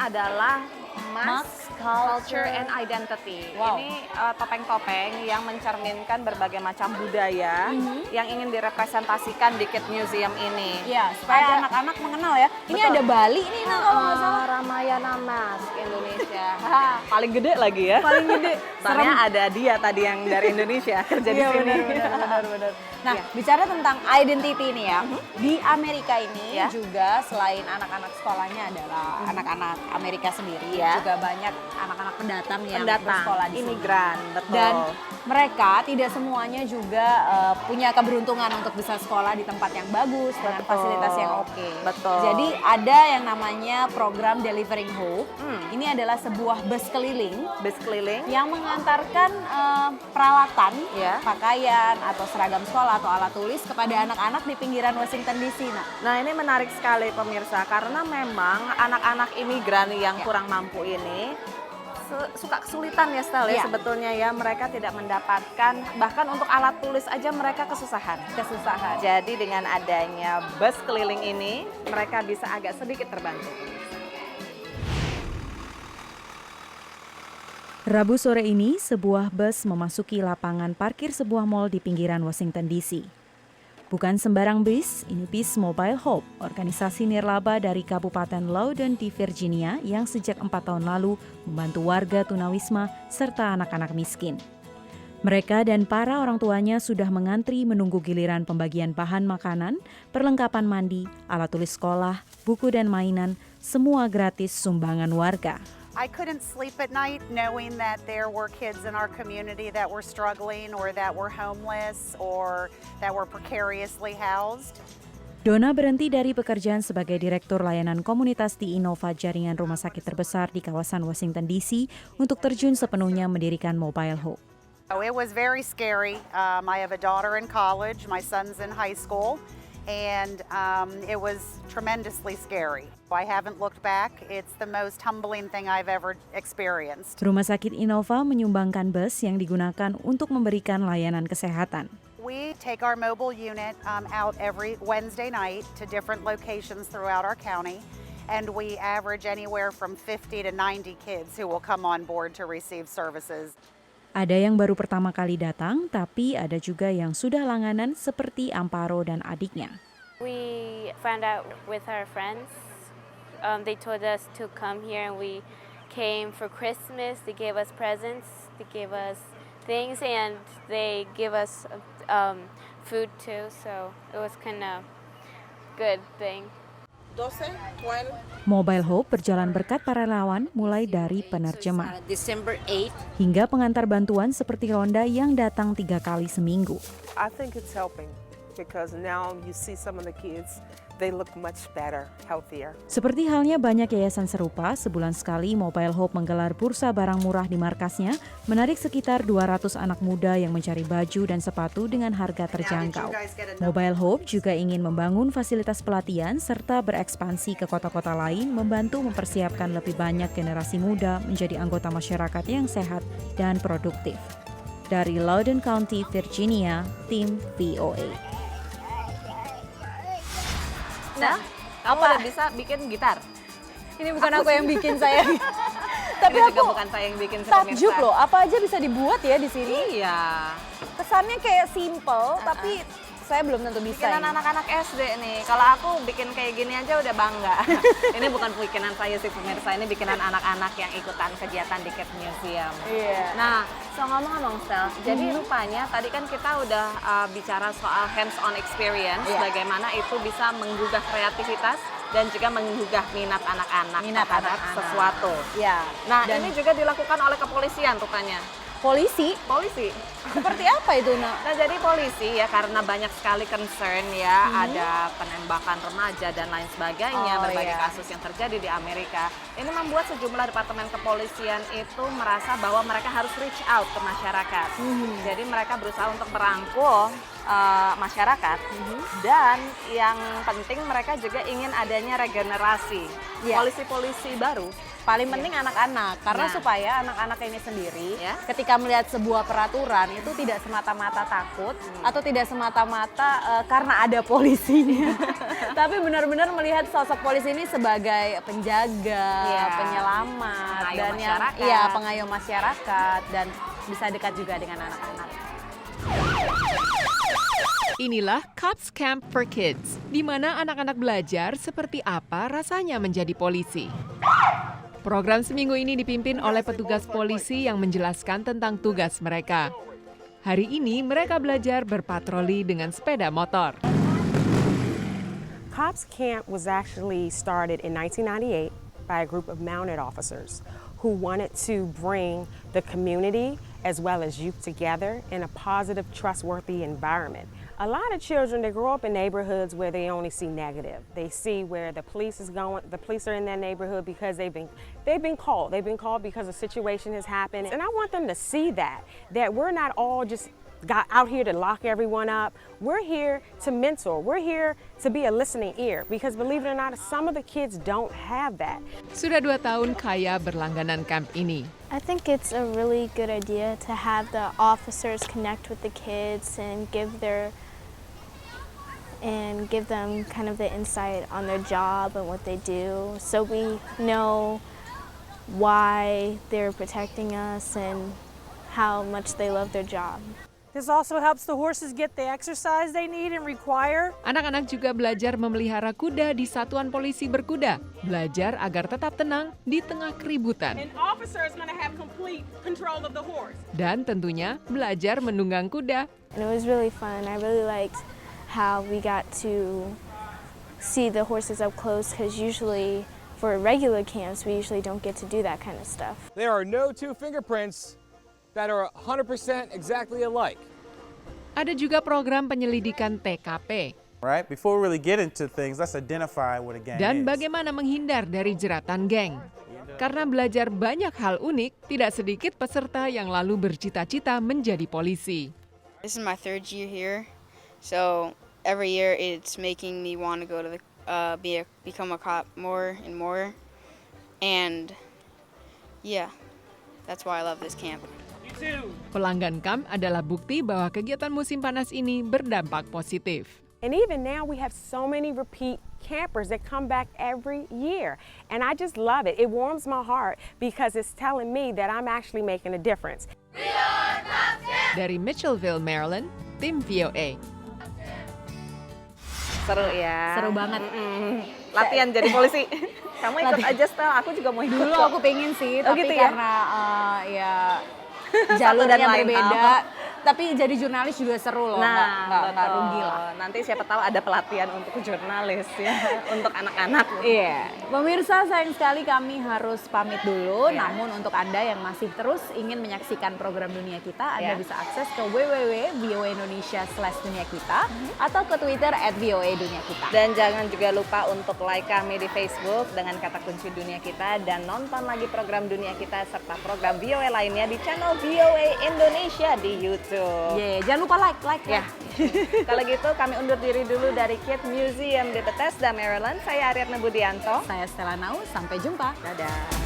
adalah Mask, Mask, Culture, and Identity. Wow. Ini topeng-topeng yang mencerminkan berbagai macam budaya yang ingin direpresentasikan di Kid Museum ini. Ya, supaya anak-anak mengenal ya. Ini Betul. ada Bali ini kalau nggak salah. Ramayana Mask Indonesia. Paling gede lagi ya. Paling gede. Soalnya ada dia tadi yang dari Indonesia kerja di Iya, sini. benar. Nah, Iya. bicara tentang identity ini ya, di Amerika ini Ya. juga selain anak-anak sekolahnya adalah anak-anak Amerika sendiri, Ya. juga banyak anak-anak pendatang yang Pendatang, bersekolah di sini. imigran, betul. Dan mereka tidak semuanya juga punya keberuntungan untuk bisa sekolah di tempat yang bagus dengan Betul. fasilitas yang oke. Betul. Jadi ada yang namanya program Delivering Hope. Ini adalah sebuah bus keliling Bus keliling. yang mengantarkan peralatan, Ya. pakaian atau seragam sekolah atau alat tulis kepada anak-anak di pinggiran Washington DC. Nah ini menarik sekali pemirsa karena memang anak-anak imigran yang kurang mampu ini suka kesulitan ya Stel ya Ya. sebetulnya ya, mereka tidak mendapatkan bahkan untuk alat tulis aja mereka kesusahan. Jadi dengan adanya bus keliling ini mereka bisa agak sedikit terbantu. Rabu sore ini, sebuah bus memasuki lapangan parkir sebuah mal di pinggiran Washington DC. Bukan sembarang bis, ini bis Mobile Hope, organisasi nirlaba dari Kabupaten Loudoun di Virginia yang sejak 4 tahun lalu membantu warga tunawisma serta anak-anak miskin. Mereka dan para orang tuanya sudah mengantri menunggu giliran pembagian bahan makanan, perlengkapan mandi, alat tulis sekolah, buku dan mainan, semua gratis sumbangan warga. I couldn't sleep at night knowing that there were kids in our community that were struggling or that were homeless or that were precariously housed. Donna berhenti dari pekerjaan sebagai Direktur Layanan Komunitas di Innova, jaringan rumah sakit terbesar di kawasan Washington DC, untuk terjun sepenuhnya mendirikan Mobile Hope. Oh, it was very scary. I have a daughter in college, my son's in high school, and it was tremendously scary. I haven't looked back. It's the most humbling thing I've ever experienced. Rumah sakit Innova menyumbangkan bus yang digunakan untuk memberikan layanan kesehatan. We take our mobile unit out every Wednesday night to different locations throughout our county, and we average anywhere from 50 to 90 kids who will come on board to receive services. Ada yang baru pertama kali datang, tapi ada juga yang sudah langganan seperti Amparo dan adiknya. We found out with our friends. They told us to come here and we came for Christmas. They gave us presents, they gave us things, and they give us food too. So it was kind of good thing. Mobile Hope berjalan berkat para relawan mulai dari penerjemah December 8th. hingga pengantar bantuan seperti Ronda yang datang 3 kali seminggu. I think it's helping because now you see some of the kids, they look much better, healthier. Seperti halnya banyak yayasan serupa, sebulan sekali Mobile Hope menggelar bursa barang murah di markasnya, menarik sekitar 200 anak muda yang mencari baju dan sepatu dengan harga terjangkau. Mobile Hope juga ingin membangun fasilitas pelatihan serta berekspansi ke kota-kota lain, membantu mempersiapkan lebih banyak generasi muda menjadi anggota masyarakat yang sehat dan produktif. Dari Loudoun County, Virginia, tim VOA. Nah, kamu udah bisa bikin gitar. Ini bukan aku yang bikin saya. Tapi Ini juga aku bukan saya yang bikin takjub loh, apa aja bisa dibuat ya di sini. Iya. Kesannya kayak simple, tapi saya belum tentu bisa. Bikinan ini. anak-anak SD nih. Kalau aku bikin kayak gini aja udah bangga. Ini bukan bikinan saya sih pemirsa, ini bikinan anak-anak yang ikutan kegiatan di Kid Museum. Iya. Nah, so ngomong-ngomong Stel, jadi rupanya tadi kan kita udah bicara soal hands-on experience, Iya. bagaimana itu bisa menggugah kreativitas dan juga menggugah minat anak-anak Minat terhadap anak-anak. sesuatu. Ya. Nah, Dan ini juga dilakukan oleh kepolisian rupanya. polisi Polisi. seperti apa itu, Nak? Nah, jadi polisi ya karena banyak sekali concern ya, ada penembakan remaja dan lain sebagainya, Oh, berbagai iya. kasus yang terjadi di Amerika. Ini membuat sejumlah departemen kepolisian itu merasa bahwa mereka harus reach out ke masyarakat. Jadi mereka berusaha untuk merangkul masyarakat dan yang penting mereka juga ingin adanya regenerasi. Iya. Polisi-polisi baru. Paling penting anak-anak, karena Nah. supaya anak-anak ini sendiri Ya. ketika melihat sebuah peraturan itu tidak semata-mata takut atau tidak semata-mata karena ada polisinya. Tapi benar-benar melihat sosok polisi ini sebagai penjaga, Iya. penyelamat, Pengayom dan yang masyarakat. pengayom masyarakat dan bisa dekat juga dengan anak-anak. Inilah Cops Camp for Kids, di mana anak-anak belajar seperti apa rasanya menjadi polisi. Program seminggu ini dipimpin oleh petugas polisi yang menjelaskan tentang tugas mereka. Hari ini mereka belajar berpatroli dengan sepeda motor. Cops Camp was actually started in 1998 by a group of mounted officers who wanted to bring the community as well as youth together in a positive, trustworthy environment. A lot of children, they grow up in neighborhoods where they only see negative. They see where the police is going, the police are in their neighborhood because they've been called. They've been called because a situation has happened. And I want them to see that we're not all just got out here to lock everyone up. We're here to mentor. We're here to be a listening ear because believe it or not, some of the kids don't have that. Sudah 2 tahun Kaya berlangganan camp ini. I think it's a really good idea to have the officers connect with the kids and give them kind of the insight on their job and what they do, so we know why they're protecting us and how much they love their job. This also helps the horses get the exercise they need and require. Anak-anak juga belajar memelihara kuda di satuan polisi berkuda. Belajar agar tetap tenang di tengah keributan. An officer is going to have complete control of the horse. Dan tentunya belajar menunggang kuda. And it was really fun. I really liked how we got to see the horses up close, because usually for regular camps we usually don't get to do that kind of stuff. There are no two fingerprints that are 100% exactly alike. Ada juga program penyelidikan TKP. Right? Before we really get into things, let's identify what a gang Dan is. bagaimana menghindar dari jeratan geng. Karena belajar banyak hal unik, tidak sedikit peserta yang lalu bercita-cita menjadi polisi. This is my 3rd year here, so every year it's making me want to go to become a cop more and more, and yeah, that's why I love this camp. Pelanggan camp adalah bukti bahwa kegiatan musim panas ini berdampak positif. And even now we have so many repeat campers that come back every year. And I just love it. It warms my heart because it's telling me that I'm actually making a difference. Dari Mitchellville, Maryland, tim VOA. Seru ya. Seru banget. Latihan jadi polisi. Kamu ikut aja, Stel. Aku juga mau ikut. Dulu kok. aku pengen sih, Oh, tapi gitu ya? karena ya dan jalurnya lain. berbeda. Oh. Tapi jadi jurnalis juga seru loh, nggak betul. rugi lah. Nanti siapa tahu ada pelatihan untuk jurnalis ya, untuk anak-anak. Iya. Pemirsa, sayang sekali kami harus pamit dulu. Iya. Namun untuk Anda yang masih terus ingin menyaksikan program Dunia Kita, Anda Iya. bisa akses ke www.voaindonesia/dunia kita atau ke Twitter @voaDuniaKita. Dan jangan juga lupa untuk like kami di Facebook dengan kata kunci Dunia Kita, dan nonton lagi program Dunia Kita serta program VOA lainnya di channel VOA Indonesia di YouTube. Jangan lupa like Ya. Kalau gitu kami undur diri dulu dari Kid Museum di Bethesda, Maryland. Saya Ariadna Budianto. Saya Stella Nau, sampai jumpa. Dadah.